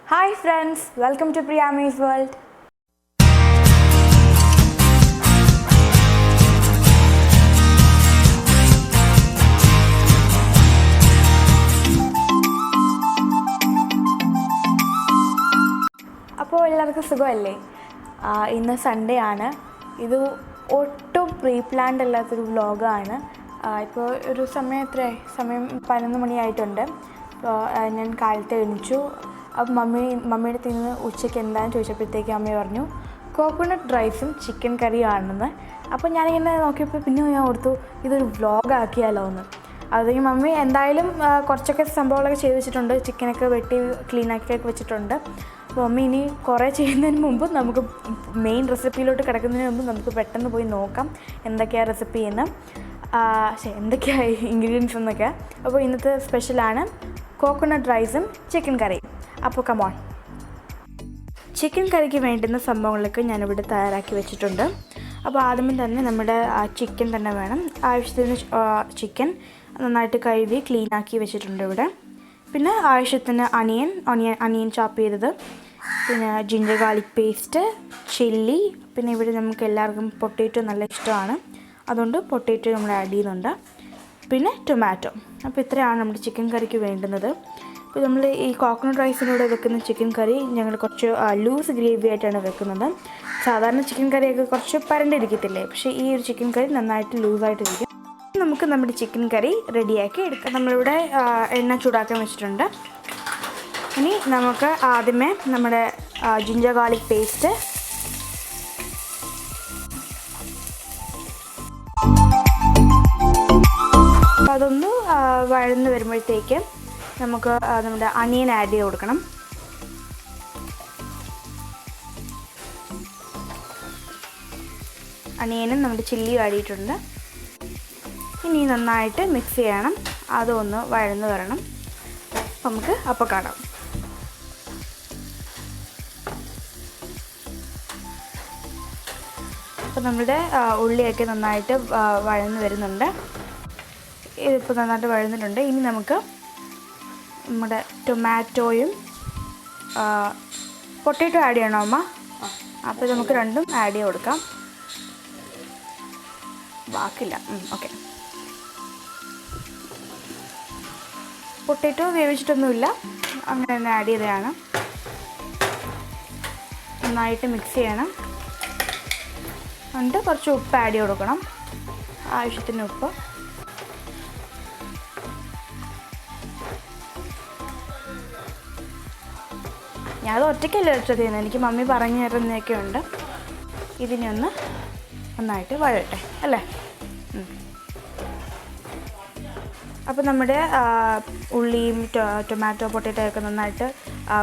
Hi friends, welcome to Priyami's World. അപ്പോൾ എല്ലാവർക്കും സുഖമല്ലേ? ഇന്ന് സൺഡേ ആണ്. ഇത് ഒട്ടും പ്രീ പ്ലാൻഡ് അല്ലാത്തൊരു വ്ലോഗാണ്. ഇപ്പോൾ ഒരു സമയം 11 മണിയായിട്ടുണ്ട്. അപ്പോൾ ഞാൻ കാലത്ത് എണീച്ചു. അപ്പോൾ മമ്മിയുടെ അടുത്ത് നിന്ന് ഉച്ചയ്ക്ക് എന്താണെന്ന് ചോദിച്ചപ്പോഴത്തേക്ക് അമ്മ പറഞ്ഞു കോക്കനട്ട് റൈസും ചിക്കൻ കറിയും ആണെന്ന്. അപ്പോൾ ഞാനിങ്ങനെ നോക്കിയപ്പോൾ പിന്നെ ഞാൻ ഓർത്തു ഇതൊരു വ്ലോഗാക്കിയാലോ എന്ന്. അതെങ്കിൽ മമ്മി എന്തായാലും കുറച്ചൊക്കെ സംഭവങ്ങളൊക്കെ ചെയ്ത് വെച്ചിട്ടുണ്ട്. ചിക്കനൊക്കെ വെട്ടി ക്ലീനാക്കിയൊക്കെ വെച്ചിട്ടുണ്ട്. അപ്പോൾ മമ്മി ഇനി കുറേ ചെയ്യുന്നതിന് മുമ്പ് നമുക്ക് മെയിൻ റെസിപ്പിയിലോട്ട് കിടക്കുന്നതിന് മുമ്പ് നമുക്ക് പെട്ടെന്ന് പോയി നോക്കാം എന്തൊക്കെയാണ് റെസിപ്പി എന്ന്, എന്തൊക്കെയാണ് ഇൻഗ്രീഡിയൻസ് എന്നൊക്കെ. അപ്പോൾ ഇന്നത്തെ സ്പെഷ്യലാണ് കോക്കനട്ട് റൈസും ചിക്കൻ കറിയും. അപ്പോൾ കമോൺ, ചിക്കൻ കറിക്ക് വേണ്ടുന്ന സംഭവങ്ങളൊക്കെ ഞാനിവിടെ തയ്യാറാക്കി വെച്ചിട്ടുണ്ട്. അപ്പോൾ ആദ്യമേ തന്നെ നമ്മുടെ ചിക്കൻ തന്നെ വേണം. ആവശ്യത്തിന് ചിക്കൻ നന്നായിട്ട് കഴുകി ക്ലീനാക്കി വെച്ചിട്ടുണ്ട് ഇവിടെ. പിന്നെ ആവശ്യത്തിന് അനിയൻ ചോപ്പ് ചെയ്തത്, പിന്നെ ജിഞ്ചർ ഗാർലിക് പേസ്റ്റ്, ചില്ലി, പിന്നെ ഇവിടെ നമുക്ക് എല്ലാവർക്കും പൊട്ടേറ്റോ നല്ല ഇഷ്ടമാണ്, അതുകൊണ്ട് പൊട്ടേറ്റോ നമ്മൾ ആഡ് ചെയ്യുന്നുണ്ട്. പിന്നെ ടൊമാറ്റോ. അപ്പോൾ ഇത്രയാണ് നമ്മുടെ ചിക്കൻ കറിക്ക് വേണ്ടുന്നത്. ഇപ്പോൾ നമ്മൾ ഈ കോക്കനട്ട് റൈസിനൂടെ വെക്കുന്ന ചിക്കൻ കറി ഞങ്ങൾ കുറച്ച് ലൂസ് ഗ്രേവി ആയിട്ടാണ് വെക്കുന്നത്. സാധാരണ ചിക്കൻ കറിയൊക്കെ കുറച്ച് പരണ്ടിരിക്കത്തില്ലേ, പക്ഷേ ഈ ഒരു ചിക്കൻ കറി നന്നായിട്ട് ലൂസായിട്ടിരിക്കും. നമുക്ക് നമ്മുടെ ചിക്കൻ കറി റെഡിയാക്കി എടുക്കാം. നമ്മളിവിടെ എണ്ണ ചൂടാക്കാൻ വെച്ചിട്ടുണ്ട്. ഇനി നമുക്ക് ആദ്യമേ നമ്മുടെ ജിഞ്ചർ ഗാർലിക് പേസ്റ്റ്, അപ്പോൾ അതൊന്ന് വഴന്ന് വരുമ്പോഴത്തേക്ക് നമുക്ക് നമ്മുടെ അനിയൻ ആഡ് ചെയ്ത് കൊടുക്കണം. അനിയനും നമ്മുടെ ചില്ലിയും ആഡ് ചെയ്തിട്ടുണ്ട്. ഇനി നന്നായിട്ട് മിക്സ് ചെയ്യണം, അതൊന്ന് വഴന്ന് വരണം. നമുക്ക് അപ്പോൾ കാണാം. അപ്പോൾ നമ്മുടെ ഉള്ളിയൊക്കെ നന്നായിട്ട് വഴന്ന് വരുന്നുണ്ട്. ഇതിപ്പോൾ നന്നായിട്ട് വഴന്നിട്ടുണ്ട്. ഇനി നമുക്ക് നമ്മുടെ ടൊമാറ്റോയും പൊട്ടേറ്റോ ആഡ് ചെയ്യണോ അമ്മ? അപ്പോൾ നമുക്ക് രണ്ടും ആഡ് ചെയ്ത് കൊടുക്കാം. ബാക്കില്ല, ഓക്കെ. പൊട്ടേറ്റോ വേവിച്ചിട്ടൊന്നുമില്ല, അങ്ങനെ തന്നെ ആഡ് ചെയ്തതാണ്. നന്നായിട്ട് മിക്സ് ചെയ്യണം. എന്നിട്ട് കുറച്ച് ഉപ്പ് ആഡ് ചെയ്ത് കൊടുക്കണം, ആവശ്യത്തിന് ഉപ്പ്. ഞാനത് ഒറ്റയ്ക്കല്ല വെച്ചത് ചെയ്യുന്നത്, എനിക്ക് മമ്മി പറഞ്ഞു തരുന്നതൊക്കെ ഉണ്ട്. ഇതിനെ ഒന്ന് നന്നായിട്ട് വഴട്ടെ അല്ലേ. അപ്പോൾ നമ്മുടെ ഉള്ളിയും ടൊമാറ്റോ പൊട്ടേറ്റോ ഒക്കെ നന്നായിട്ട്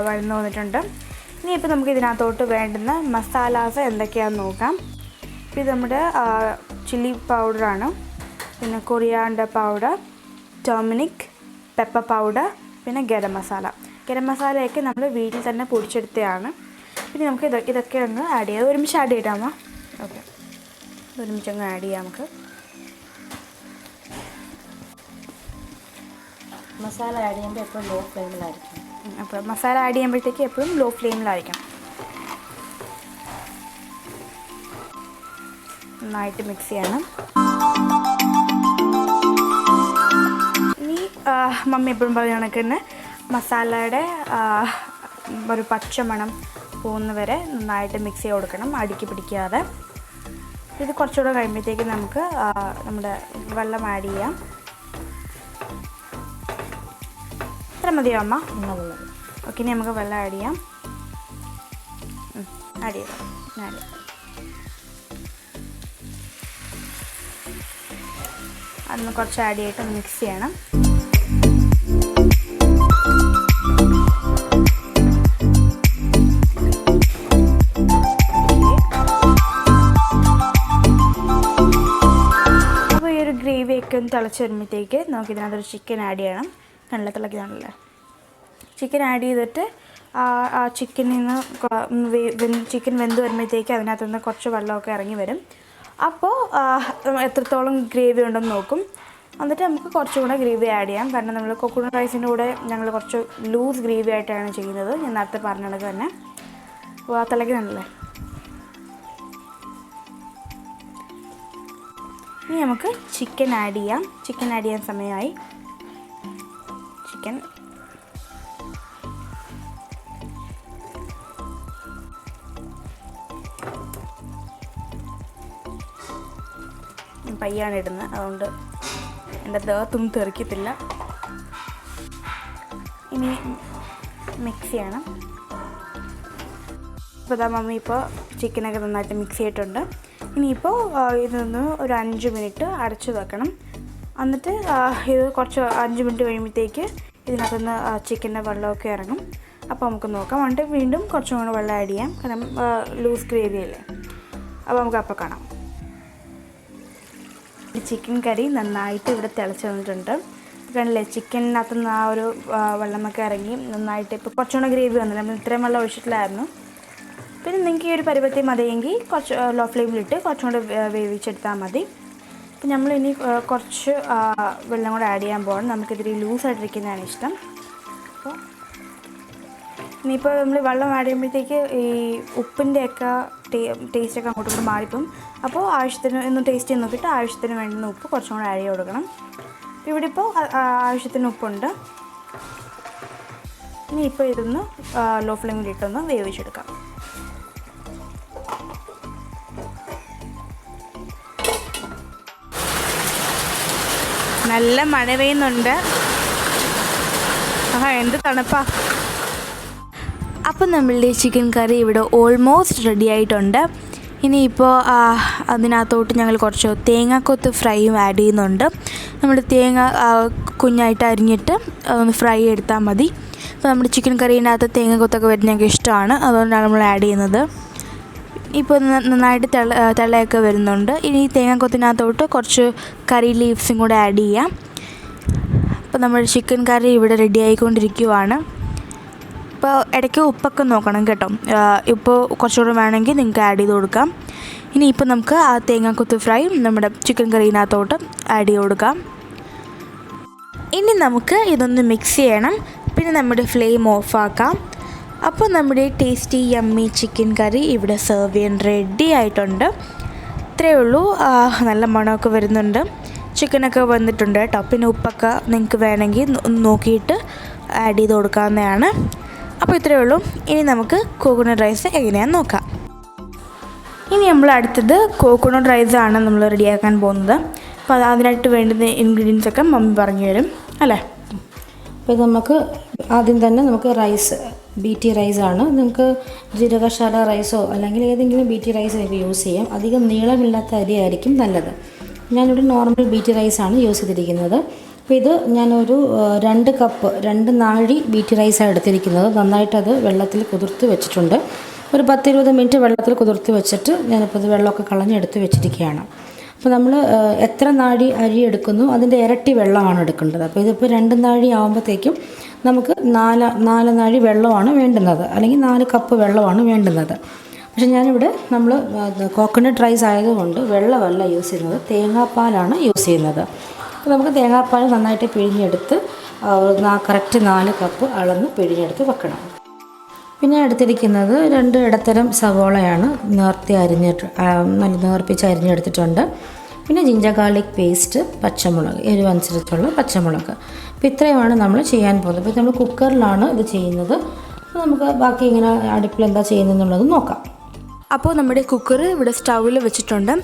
വഴന്നു വന്നിട്ടുണ്ട്. ഇനിയിപ്പോൾ നമുക്ക് ഇതിനകത്തോട്ട് വേണ്ടുന്ന മസാലാസ് എന്തൊക്കെയാണെന്ന് നോക്കാം. ഇപ്പോൾ ഇത് നമ്മുടെ ചില്ലി പൗഡറാണ്, പിന്നെ coriander powder, turmeric, pepper powder, പിന്നെ ഗരം മസാലയൊക്കെ നമ്മൾ വീട്ടിൽ തന്നെ പൊടിച്ചെടുത്തതാണ്. പിന്നെ നമുക്ക് ഇതൊക്കെ ഒന്ന് ആഡ് ചെയ്യാം. ഒരുമിച്ച് ആഡ് ചെയ്താമോ? ഓക്കെ, ഒരുമിച്ചങ്ങ് ആഡ് ചെയ്യാം നമുക്ക്. മസാല ആഡ് ചെയ്യുമ്പോൾ എപ്പോഴും ലോ ഫ്ലെയിമിലായിരിക്കും. അപ്പോൾ മസാല ആഡ് ചെയ്യുമ്പോഴത്തേക്ക് എപ്പോഴും ലോ ഫ്ലെയിമിലായിരിക്കണം. നന്നായിട്ട് മിക്സ് ചെയ്യണം. ഇനി മമ്മി എപ്പോഴും പറഞ്ഞ കണക്ക് തന്നെ മസാലയുടെ ഒരു പച്ചമണം പോകുന്നവരെ നന്നായിട്ട് മിക്സ് ചെയ്ത് കൊടുക്കണം, അടുക്കി പിടിക്കാതെ. ഇത് കുറച്ചുകൂടെ കഴിയുമ്പോഴത്തേക്ക് നമുക്ക് നമ്മുടെ വെള്ളം ആഡ് ചെയ്യാം. ഇത്ര മതിയോ അമ്മ? ഓക്കെ, ഇനി നമുക്ക് വെള്ളം ആഡ് ചെയ്യാം. ആഡ് ചെയ്യാം. അതൊന്ന് കുറച്ച് ആഡ് ചെയ്തിട്ട് മിക്സ് ചെയ്യണം. അപ്പോൾ ഈ ഒരു ഗ്രേവിയൊക്കെ ഒന്ന് തിളച്ച് വരുമ്പോഴത്തേക്ക് നമുക്ക് ഇതിനകത്തൊരു ചിക്കൻ ആഡ് ചെയ്യണം. നല്ല തിളക്കിയതാണല്ലേ. ചിക്കൻ ആഡ് ചെയ്തിട്ട് ആ ചിക്കനിൽ നിന്ന് ചിക്കൻ വെന്ത് വരുമ്പോഴത്തേക്ക് അതിനകത്തുനിന്ന് കുറച്ച് വെള്ളമൊക്കെ ഇറങ്ങി വരും. അപ്പോൾ എത്രത്തോളം ഗ്രേവി ഉണ്ടെന്ന് നോക്കും. എന്നിട്ട് നമുക്ക് കുറച്ചുകൂടെ ഗ്രേവി ആഡ് ചെയ്യാം. കാരണം നമ്മൾ കോക്കനട്ട് റൈസിൻ്റെ കൂടെ ഞങ്ങൾ കുറച്ച് ലൂസ് ഗ്രേവി ആയിട്ടാണ് ചെയ്യുന്നത്. ഞാൻ നേരത്തെ പറഞ്ഞത് തന്നെ തിളയ്ക്കുന്നുണ്ടല്ലേ. ഇനി നമുക്ക് ചിക്കൻ ആഡ് ചെയ്യാം. ചിക്കൻ ആഡ് ചെയ്യാൻ സമയമായി. ചിക്കൻ പയ്യാണ് ഇടുന്നത്, അതുകൊണ്ട് എൻ്റെ ദേഹത്തൊന്നും തെറിക്കത്തില്ല. ഇനി മിക്സ് ചെയ്യണം. ഇപ്പോൾ ഇതാ മമ്മി ഇപ്പോൾ ചിക്കനൊക്കെ നന്നായിട്ട് മിക്സ് ചെയ്തിട്ടുണ്ട്. ഇനിയിപ്പോൾ ഇതൊന്ന് ഒരു 5 മിനിറ്റ് അടച്ചു വെക്കണം. എന്നിട്ട് ഇത് കുറച്ച് 5 മിനിറ്റ് കഴിയുമ്പോഴത്തേക്ക് ഇതിനകത്തുനിന്ന് ചിക്കൻ്റെ വെള്ളമൊക്കെ ഇറങ്ങും. അപ്പോൾ നമുക്ക് നോക്കാം. എന്നിട്ട് വീണ്ടും കുറച്ചും കൂടെ വെള്ളം ആഡ് ചെയ്യാം, കാരണം ലൂസ് ഗ്രേവി അല്ലേ. അപ്പോൾ നമുക്ക് അപ്പോൾ കാണാം. ചിക്കൻ കറി നന്നായിട്ട് ഇവിടെ തിളച്ച് വന്നിട്ടുണ്ട്. കണ്ടില്ലേ, ചിക്കനകത്തുനിന്ന് ആ ഒരു വെള്ളമൊക്കെ ഇറങ്ങി നന്നായിട്ട് ഇപ്പോൾ കുറച്ചുകൂടെ ഗ്രേവി വന്നില്ല. നമ്മൾ ഇത്രയും വെള്ളം ഒഴിച്ചിട്ടില്ലായിരുന്നു. പിന്നെ നിങ്ങൾക്ക് ഈ ഒരു പരുവത്തിൽ മതിയെങ്കിൽ കുറച്ച് ലോ ഫ്ലെയിമിലിട്ട് കുറച്ചും കൂടെ വേവിച്ചെടുത്താൽ മതി. അപ്പോൾ നമ്മളിനി കുറച്ച് വെള്ളം കൂടെ ആഡ് ചെയ്യാൻ പോകണം. നമുക്കിതിരി ലൂസായിട്ടിരിക്കുന്നതാണ് ഇഷ്ടം. അപ്പോൾ ഇനിയിപ്പോൾ നമ്മൾ വെള്ളം ആഡ് ചെയ്യുമ്പോഴത്തേക്ക് ഈ ഉപ്പിൻ്റെയൊക്കെ ടേസ്റ്റൊക്കെ അങ്ങോട്ടും ഇങ്ങോട്ട് മാറിപ്പോവും. അപ്പോൾ ആവശ്യത്തിന് ഒന്ന് ടേസ്റ്റ് ചെയ്ത് നോക്കിയിട്ട് ആവശ്യത്തിന് വേണ്ടുന്ന ഉപ്പ് കുറച്ചും കൂടെ ആഡ് ചെയ്ത് കൊടുക്കണം. ഇവിടെ ഇപ്പോൾ ആവശ്യത്തിന് ഉപ്പുണ്ട്. ഇനിയിപ്പോൾ ഇതൊന്ന് ലോ ഫ്ലെയിമിലിട്ടൊന്ന് വേവിച്ചെടുക്കാം. നല്ല മഴ പെയ്യുന്നുണ്ട്. എന്ത് തണുപ്പാ. അപ്പം നമ്മളുടെ ചിക്കൻ കറി ഇവിടെ ഓൾമോസ്റ്റ് റെഡി ആയിട്ടുണ്ട്. ഇനിയിപ്പോൾ അതിനകത്തോട്ട് ഞങ്ങൾ കുറച്ച് തേങ്ങാക്കൊത്ത് ഫ്രൈയും ആഡ് ചെയ്യുന്നുണ്ട്. നമ്മൾ തേങ്ങ കുഞ്ഞായിട്ട് അരിഞ്ഞിട്ട് അതൊന്ന് ഫ്രൈ എടുത്താൽ മതി. അപ്പോൾ നമ്മുടെ ചിക്കൻ കറീൻ്റെ അകത്ത് തേങ്ങാക്കൊത്തൊക്കെ വരുന്ന ഞങ്ങൾക്ക് ഇഷ്ടമാണ്, അതുകൊണ്ടാണ് നമ്മൾ ആഡ് ചെയ്യുന്നത്. ഇപ്പോൾ നന്നായിട്ട് തിളയൊക്കെ വരുന്നുണ്ട്. ഇനി തേങ്ങാക്കൊത്തിനകത്തോട്ട് കുറച്ച് കറി ലീവ്സും കൂടെ ആഡ് ചെയ്യാം. അപ്പോൾ നമ്മുടെ ചിക്കൻ കറി ഇവിടെ റെഡി ആയിക്കൊണ്ടിരിക്കുവാണ്. ഇപ്പോൾ ഇടയ്ക്ക് ഉപ്പൊക്കെ നോക്കണം കേട്ടോ. ഇപ്പോൾ കുറച്ചുകൂടെ വേണമെങ്കിൽ നിങ്ങൾക്ക് ആഡ് ചെയ്ത് കൊടുക്കാം. ഇനിയിപ്പോൾ നമുക്ക് ആ തേങ്ങാക്കൊത്ത് ഫ്രൈ നമ്മുടെ ചിക്കൻ കറീനകത്തോട്ട് ആഡ് ചെയ്ത് കൊടുക്കാം. ഇനി നമുക്ക് ഇതൊന്ന് മിക്സ് ചെയ്യണം. പിന്നെ നമ്മുടെ ഫ്ലെയിം ഓഫാക്കാം. അപ്പോൾ നമ്മുടെ ടേസ്റ്റി യമ്മി ചിക്കൻ കറി ഇവിടെ സെർവ് ചെയ്യാൻ റെഡി ആയിട്ടുണ്ട്. ഇത്രയേ ഉള്ളൂ. നല്ല മണമൊക്കെ വരുന്നുണ്ട്. ചിക്കനൊക്കെ വന്നിട്ടുണ്ട് കേട്ടോ. പിന്നെ ഉപ്പൊക്കെ നിങ്ങൾക്ക് വേണമെങ്കിൽ നോക്കിയിട്ട് ആഡ് ചെയ്ത് കൊടുക്കാവുന്നതാണ്. അപ്പോൾ ഇത്രയേ ഉള്ളൂ. ഇനി നമുക്ക് കോക്കനട്ട് റൈസ് എങ്ങനെയാണെന്ന് നോക്കാം. ഇനി നമ്മൾ അടുത്തത് കോക്കനട്ട് റൈസാണ് നമ്മൾ റെഡിയാക്കാൻ പോകുന്നത്. അപ്പോൾ അതിനായിട്ട് വേണ്ടുന്ന ഇൻഗ്രീഡിയൻസ് ഒക്കെ മമ്മി പറഞ്ഞു തരും അല്ലേ. അപ്പോൾ ഇത് നമുക്ക് ആദ്യം തന്നെ നമുക്ക് റൈസ് BT റൈസാണ്. നിങ്ങൾക്ക് ജീരകശാല റൈസോ അല്ലെങ്കിൽ ഏതെങ്കിലും BT റൈസ് ഒക്കെ യൂസ് ചെയ്യാം. അധികം നീളമില്ലാത്ത അരി ആയിരിക്കും നല്ലത്. ഞാനിവിടെ നോർമൽ BT റൈസാണ് യൂസ് ചെയ്തിരിക്കുന്നത്. അപ്പോൾ ഇത് ഞാനൊരു 2 കപ്പ് 2 നാഴി BT റൈസാണ് എടുത്തിരിക്കുന്നത്. നന്നായിട്ടത് വെള്ളത്തിൽ കുതിർത്ത് വെച്ചിട്ടുണ്ട്. ഒരു 10-20 മിനിറ്റ് വെള്ളത്തിൽ കുതിർത്ത് വെച്ചിട്ട് ഞാനിപ്പോൾ ഇത് വെള്ളമൊക്കെ കളഞ്ഞെടുത്ത് വെച്ചിരിക്കുകയാണ്. അപ്പോൾ നമ്മൾ എത്ര നാഴി അരി എടുക്കുന്നു അതിൻ്റെ ഇരട്ടി വെള്ളമാണ് എടുക്കേണ്ടത്. അപ്പോൾ ഇതിപ്പോൾ 2 നാഴി ആകുമ്പോഴത്തേക്കും നമുക്ക് 4 നാഴി വെള്ളമാണ് വേണ്ടുന്നത്, അല്ലെങ്കിൽ 4 കപ്പ് വെള്ളമാണ് വേണ്ടുന്നത്. പക്ഷേ ഞാനിവിടെ നമ്മൾ കോക്കനട്ട് റൈസ് ആയതുകൊണ്ട് വെള്ളമല്ല യൂസ് ചെയ്യുന്നത്, തേങ്ങാപ്പാലാണ് യൂസ് ചെയ്യുന്നത്. അപ്പോൾ നമുക്ക് തേങ്ങാപ്പാൽ നന്നായിട്ട് പിഴിഞ്ഞെടുത്ത് കറക്റ്റ് 4 കപ്പ് അളന്ന് പിഴിഞ്ഞെടുത്ത് വെക്കണം. പിന്നെ എടുത്തിരിക്കുന്നത് 2 ഇടത്തരം സവോളയാണ് നല്ല നേർപ്പിച്ച് അരിഞ്ഞെടുത്തിട്ടുണ്ട്. പിന്നെ ജിഞ്ചർ ഗാർലിക് പേസ്റ്റ്, പച്ചമുളക്, എരിവനുസരിച്ചുള്ള പച്ചമുളക്. അപ്പോൾ ഇത്രയുമാണ് നമ്മൾ ചെയ്യാൻ പോകുന്നത്. അപ്പോൾ നമ്മൾ കുക്കറിലാണ് ഇത് ചെയ്യുന്നത്. അപ്പോൾ നമുക്ക് ബാക്കി ഇങ്ങനെ അടുപ്പിൽ എന്താ ചെയ്യുന്നതെന്നുള്ളത് നോക്കാം. അപ്പോൾ നമ്മുടെ കുക്കർ ഇവിടെ സ്റ്റൗവിൽ വെച്ചിട്ടുണ്ട്.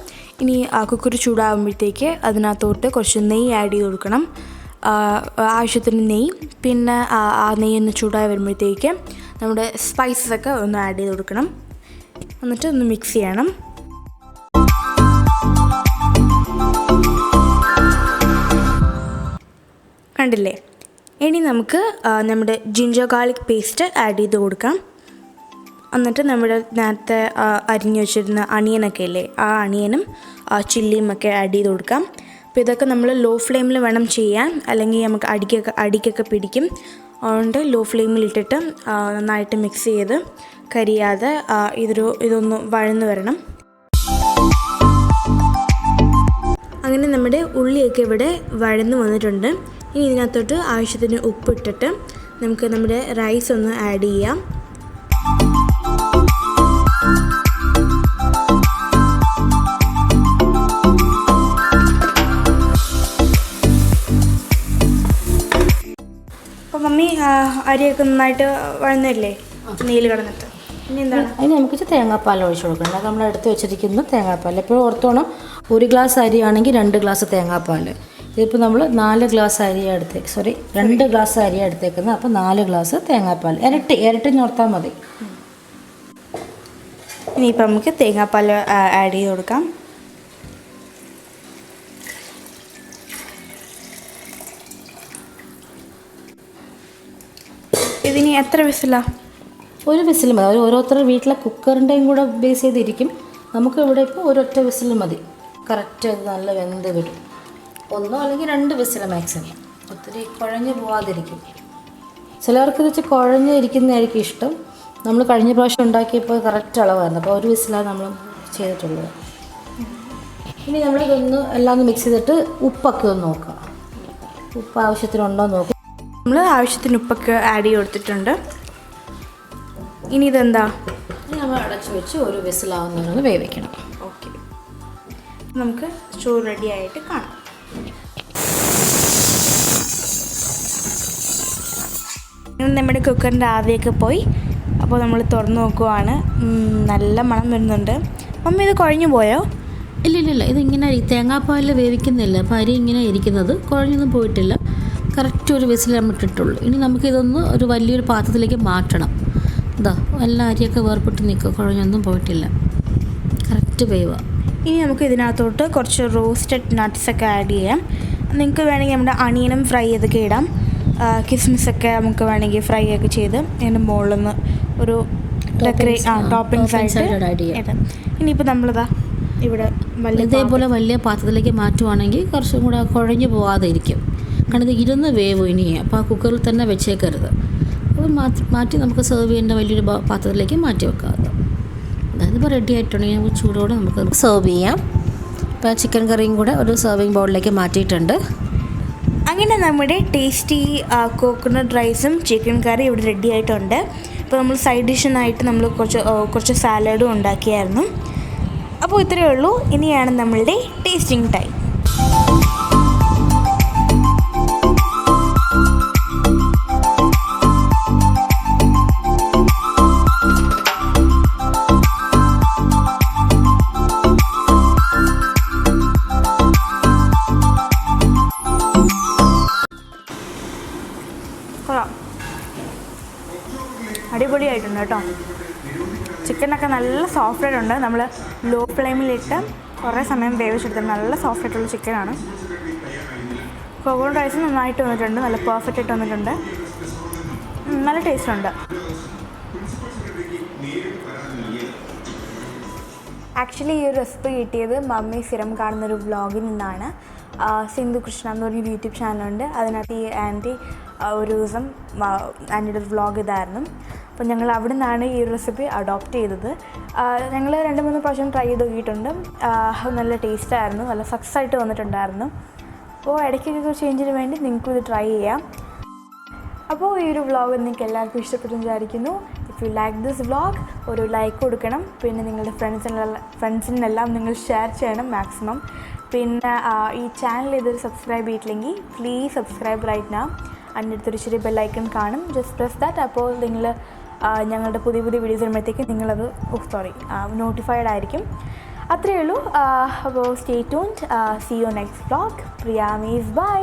ഇനി ആ കുക്കർ ചൂടാകുമ്പോഴത്തേക്ക് അതിനകത്തോട്ട് കുറച്ച് നെയ്യ് ആഡ് ചെയ്ത് കൊടുക്കണം. ആവശ്യത്തിന് നെയ്യ്. പിന്നെ ആ നെയ്യ് ഒന്ന് ചൂടായി വരുമ്പോഴത്തേക്ക് നമ്മുടെ സ്പൈസസൊക്കെ ഒന്ന് ആഡ് ചെയ്ത് കൊടുക്കണം. എന്നിട്ട് ഒന്ന് മിക്സ് ചെയ്യണം. കണ്ടില്ലേ. ഇനി നമുക്ക് നമ്മുടെ ജിഞ്ചർ ഗാർലിക് പേസ്റ്റ് ആഡ് ചെയ്ത് കൊടുക്കാം. എന്നിട്ട് നമ്മുടെ നേരത്തെ അരിഞ്ഞു വെച്ചിരുന്ന അണിയനൊക്കെ ഇല്ലേ, ആ അണിയനും ചില്ലിയും ഒക്കെ ആഡ് ചെയ്ത് കൊടുക്കാം. അപ്പോൾ ഇതൊക്കെ നമ്മൾ ലോ ഫ്ലെയിമിൽ വേണം ചെയ്യാൻ, അല്ലെങ്കിൽ നമുക്ക് അടിക്കൊക്കെ പിടിക്കും. അതുകൊണ്ട് ലോ ഫ്ലെയിമിലിട്ടിട്ട് നന്നായിട്ട് മിക്സ് ചെയ്ത് കരിയാതെ ഇതൊന്ന് വഴന്ന് വരണം. അങ്ങനെ നമ്മുടെ ഉള്ളിയൊക്കെ ഇവിടെ വഴന്ന് വന്നിട്ടുണ്ട്. ഇനി ഇതിനകത്തോട്ട് ആവശ്യത്തിന് ഉപ്പിട്ടിട്ട് നമുക്ക് നമ്മുടെ റൈസ് ഒന്ന് ആഡ് ചെയ്യാം. അപ്പോൾ മമ്മി അരിയൊക്കെ നന്നായിട്ട് വഴന്നില്ലേ നീല് കിടന്നിട്ട്? ഇനി എന്താണ്? അതിന് നമുക്ക് തേങ്ങാപ്പാൽ ഒഴിച്ച് കൊടുക്കണം. നമ്മൾ എടുത്ത് വെച്ചിരിക്കുന്ന തേങ്ങാപ്പാൽ എപ്പോഴും ഓർത്തോണം. 1 ഗ്ലാസ് അരിയാണെങ്കിൽ 2 ഗ്ലാസ് തേങ്ങാപ്പാൽ. ഇതിപ്പോൾ നമ്മൾ 2 ഗ്ലാസ് അരിയാണ് എടുത്തേക്കുന്നത്. അപ്പോൾ 4 ഗ്ലാസ് തേങ്ങാപ്പാൽ. ഇരട്ടി നോർത്താൽ മതി. ഇനിയിപ്പോൾ നമുക്ക് തേങ്ങാപ്പാൽ ആഡ് ചെയ്ത് കൊടുക്കാം. ഇതിനി എത്ര വിസിലാണ്? 1 വിസിൽ മതി. ഓരോരുത്തരുടെ വീട്ടിലെ കുക്കറിൻ്റെയും കൂടെ ബേസ് ചെയ്തിരിക്കും. നമുക്ക് ഇവിടെ ഇപ്പോൾ ഒരൊറ്റ വിസിൽ മതി. കറക്റ്റ് അത് നല്ല വെന്ത് വരും. 1 അല്ലെങ്കിൽ 2 വിസിൽ മാക്സിമം. ഒത്തിരി കുഴഞ്ഞു പോവാതിരിക്കും. ചിലർക്ക് വെച്ച് കുഴഞ്ഞ് ഇരിക്കുന്നതായിരിക്കും ഇഷ്ടം. നമ്മൾ കഴിഞ്ഞ പ്രാവശ്യം ഉണ്ടാക്കിയപ്പോൾ കറക്റ്റ് അളവായിരുന്നു. അപ്പോൾ 1 വിസിലാണ് നമ്മൾ ചെയ്തിട്ടുള്ളത്. ഇനി നമ്മളിതൊന്ന് എല്ലാം മിക്സ് ചെയ്തിട്ട് ഉപ്പൊക്കെ ഒന്ന് നോക്കാം. ഉപ്പ് ആവശ്യത്തിനുണ്ടോ എന്ന് നോക്കാം. നമ്മൾ ആവശ്യത്തിന് ഉപ്പൊക്കെ ആഡ് ചെയ്ത് കൊടുത്തിട്ടുണ്ട്. ഇനി ഇതെന്താ? നമ്മൾ അടച്ചു വെച്ച് 1 വിസിലാവുന്നതിനൊന്ന് വേവിക്കണം. ഓക്കെ, നമുക്ക് ചോറ് റെഡി ആയിട്ട് കാണാം. നമ്മുടെ കുക്കറിൻ്റെ ആവിയൊക്കെ പോയി. അപ്പോൾ നമ്മൾ തുറന്ന് നോക്കുവാണ്. നല്ല മണം വരുന്നുണ്ട്. മമ്മി ഇത് കുഴഞ്ഞു പോയോ? ഇല്ല, ഇതിങ്ങനെ തേങ്ങാപ്പാലിൽ വേവിക്കുന്നില്ല. അപ്പോൾ അരി ഇങ്ങനെ ഇരിക്കുന്നത് കുഴഞ്ഞൊന്നും പോയിട്ടില്ല. കറക്റ്റ് 1 വിസിൽ നമ്മൾ ഇട്ടിട്ടുള്ളൂ. ഇനി നമുക്കിതൊന്ന് ഒരു വലിയൊരു പാത്രത്തിലേക്ക് മാറ്റണം. ഇതാ എല്ലാ അരിയൊക്കെ വേർപെട്ട് നിൽക്കുക, കുഴഞ്ഞൊന്നും പോയിട്ടില്ല, കറക്റ്റ് വേവാ. ഇനി നമുക്ക് ഇതിനകത്തോട്ട് കുറച്ച് റോസ്റ്റഡ് നട്ട്സൊക്കെ ആഡ് ചെയ്യാം. നിങ്ങൾക്ക് വേണമെങ്കിൽ നമ്മുടെ അണിയനും ഫ്രൈ ചെയ്തൊക്കെ ഇടാം. കിസ്മിസൊക്കെ നമുക്ക് വേണമെങ്കിൽ ഫ്രൈ ഒക്കെ ചെയ്ത് അതിൻ്റെ മുകളിലൊന്ന് ഒരു ടോപ്പിങ്സ് ആയിട്ട് ഇടാം. ഇനിയിപ്പോൾ നമ്മളിതാ ഇവിടെ ഇതേപോലെ വലിയ പാത്രത്തിലേക്ക് മാറ്റുവാണെങ്കിൽ കുറച്ചും കൂടെ കുഴഞ്ഞു പോകാതെ ഇരിക്കും. കാരണം ഇത് ഇരുന്ന് വേവും ഇനി. അപ്പോൾ ആ കുക്കറിൽ തന്നെ വെച്ചേക്കരുത്. അത് മാറ്റി നമുക്ക് സെർവ് ചെയ്യേണ്ട വലിയൊരു പാത്രത്തിലേക്ക് മാറ്റി വെക്കാം. അതായത് ഇപ്പോൾ റെഡി ആയിട്ടുണ്ടെങ്കിൽ ചൂടോടെ നമുക്ക് സെർവ് ചെയ്യാം. ഇപ്പോൾ ചിക്കൻ കറിയും കൂടെ ഒരു സെർവിങ് ബൗളിലേക്ക് മാറ്റിയിട്ടുണ്ട്. അങ്ങനെ നമ്മുടെ ടേസ്റ്റി കോക്കനട്ട് റൈസും ചിക്കൻ കറി ഇവിടെ റെഡി ആയിട്ടുണ്ട്. ഇപ്പോൾ നമ്മൾ സൈഡ് ഡിഷിനായിട്ട് നമ്മൾ കുറച്ച് സാലഡും ഉണ്ടാക്കിയായിരുന്നു. അപ്പോൾ ഇത്രയേ ഉള്ളൂ. ഇനിയാണ് നമ്മളുടെ ടേസ്റ്റിംഗ് ടൈം. അടിപൊളിയായിട്ടുണ്ട് കേട്ടോ. ചിക്കനൊക്കെ നല്ല സോഫ്റ്റ് ആയിട്ടുണ്ട്. നമ്മൾ ലോ ഫ്ലെയിമിലിട്ട് കുറേ സമയം വേവിച്ചെടുത്തത് നല്ല സോഫ്റ്റ് ആയിട്ടുള്ള ചിക്കനാണ്. കോക്കനട്ട് റൈസ് നന്നായിട്ട് വന്നിട്ടുണ്ട്, നല്ല പെർഫെക്റ്റ് ആയിട്ട് വന്നിട്ടുണ്ട്, നല്ല ടേസ്റ്റ് ഉണ്ട്. ആക്ച്വലി ഈ ഒരു റെസിപ്പി കിട്ടിയത് മമ്മി സ്ഥിരം കാണുന്നൊരു വ്ളോഗിൽ നിന്നാണ്. സിന്ധു കൃഷ്ണ എന്ന് പറഞ്ഞൊരു യൂട്യൂബ് ചാനലുണ്ട്. അതിനകത്ത് ഈ ആൻറ്റി ഒരു ദിവസം ആൻറ്റിയുടെ ഒരു വ്ളോഗ് ഇതായിരുന്നു. അപ്പോൾ ഞങ്ങൾ അവിടെ നിന്നാണ് ഈ റെസിപ്പി അഡോപ്റ്റ് ചെയ്തത്. ഞങ്ങൾ 2-3 പ്രാവശ്യം ട്രൈ ചെയ്ത് നോക്കിയിട്ടുണ്ട്. നല്ല ടേസ്റ്റായിരുന്നു, നല്ല സക്സസ് ആയിട്ട് വന്നിട്ടുണ്ടായിരുന്നു. അപ്പോൾ ഇടയ്ക്കൊക്കെ ചേഞ്ചിന് വേണ്ടി നിങ്ങൾക്കും ഇത് ട്രൈ ചെയ്യാം. അപ്പോൾ ഈ ഒരു വ്ളോഗ് നിങ്ങൾക്ക് എല്ലാവർക്കും ഇഷ്ടപ്പെട്ടെന്ന് വിചാരിക്കുന്നു. If you like this vlog ഒരു ലൈക്ക് കൊടുക്കണം. പിന്നെ നിങ്ങളുടെ ഫ്രണ്ട്സിനെല്ലാം നിങ്ങൾ ഷെയർ ചെയ്യണം മാക്സിമം. പിന്നെ ഈ ചാനൽ ഇതൊരു സബ്സ്ക്രൈബ് ചെയ്തിട്ടില്ലെങ്കിൽ പ്ലീസ് സബ്സ്ക്രൈബ് റൈറ്റ് നൗ. അതിനടുത്തൊരു ചെറിയ ബെല്ലൈക്കൺ കാണും, ജസ്റ്റ് പ്രസ് ദാറ്റ്. അപ്പോൾ നിങ്ങൾ ഞങ്ങളുടെ പുതിയ വീഡിയോസ് വരുമ്പോഴത്തേക്ക് നിങ്ങളത് നോട്ടിഫൈഡ് ആയിരിക്കും. അത്രയേ ഉള്ളൂ. അപ്പോൾ stay tuned. See you next vlog. പ്രിയ മീസ് ബൈ.